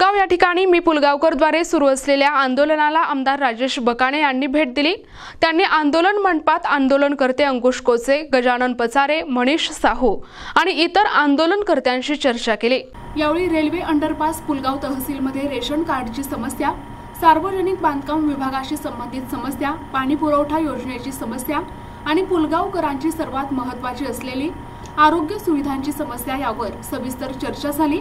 पुलगाव या ठिकाणी मी पुलगावकरद्वारे सुरू असलेल्या आंदोलनाला आमदार राजेश बकाणे यांनी भेट दिली। त्यांनी आंदोलन मंडपात आंदोलनकर्ते अंकुश कोचे, गजानन पचारे, मनीष साहू आणि इतर आंदोलनकर्त्यांशी चर्चा केली। यावेळी रेल्वे अंडरपास, पुलगाव तहसीलमध्ये रेशन कार्डची समस्या, सार्वजनिक बांधकाम विभागाशी संबंधित समस्या, पाणी पुरवठा योजनेची समस्या आणि पुलगावकरांची सर्वात महत्त्वाची असलेली आरोग्य सुविधांची समस्या यावर सविस्तर चर्चा झाली।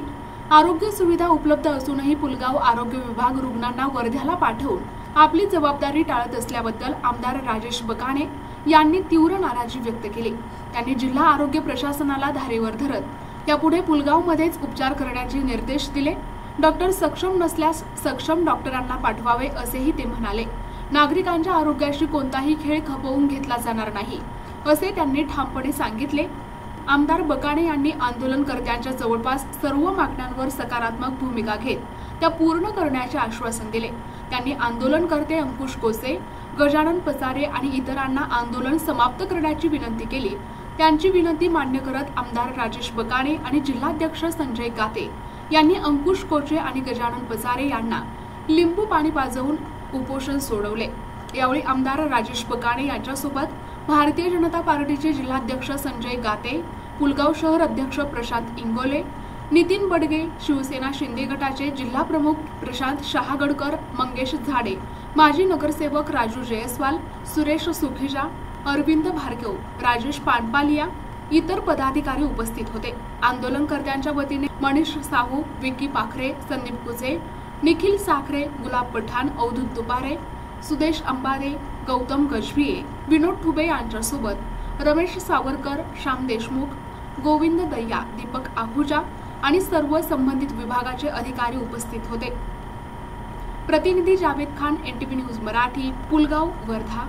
आरोग्य सुविधा उपलब्ध असूनही पुलगाव आरोग्य विभाग रुग्णांना वर्ध्याला पाठवून आपली जबाबदारी टाळत असल्याबद्दल आमदार राजेश बकाणे यांनी तीव्र नाराजी व्यक्त केली। त्यांनी जिल्हा आरोग्य प्रशासनाला धारेवर धरत यापुढे पुलगावमध्येच उपचार करण्याचे निर्देश दिले। डॉक्टर सक्षम नसल्यास सक्षम डॉक्टरांना पाठवावे असेही ते म्हणाले। नागरिकांच्या आरोग्याशी कोणताही खेळ खपवून घेतला जाणार नाही असे त्यांनी ठामपणे सांगितले। आमदार बकाणे यांनी आंदोलनकर्त्यांच्या जवळपास सर्व मागण्यांवर सकारात्मक भूमिका घेत त्या पूर्ण करण्याचे आश्वासन दिले। त्यांनी आंदोलनकर्ते अंकुश कोचे, गजानन पचारे आणि इतरांना आंदोलन समाप्त करण्याची विनंती केली। त्यांची विनंती मान्य करत आमदार राजेश बकाणे आणि जिल्हाध्यक्ष संजय गाते यांनी अंकुश कोचे आणि गजानन पचारे यांना लिंबू पाणी पाजवून उपोषण सोडवले। यावेळी आमदार राजेश बकाणे यांच्यासोबत भारतीय जनता पार्टीचे जिल्हाध्यक्ष संजय गाते, पुलगाव शहर अध्यक्ष प्रशांत इंगोले, नितीन बडगे, शिवसेना शिंदे गटाचे जिल्हा प्रमुख प्रशांत शहागडकर, मंगेश झाडे, माजी नगरसेवक राजू जयस्वाल, सुरेश सुखीजा, अरविंद भार्गव, राजेश पानपालिया इतर पदाधिकारी उपस्थित होते। आंदोलनकर्त्यांच्या वतीने मनीष साहू, विकी पाखरे, संदीप कुचे, निखिल साखरे, गुलाब पठाण, अवधूत दुपारे, सुदेश अंबारे, गौतम गजभिये, विनोद ठुबे यांच्यासोबत रमेश सावरकर, श्याम देशमुख, गोविंद दय्या, दीपक आहुजा आणि सर्व संबंधित विभागाचे अधिकारी उपस्थित होते। प्रतिनिधी जावेद खान, NTV न्यूज मराठी, पुलगाव, वर्धा।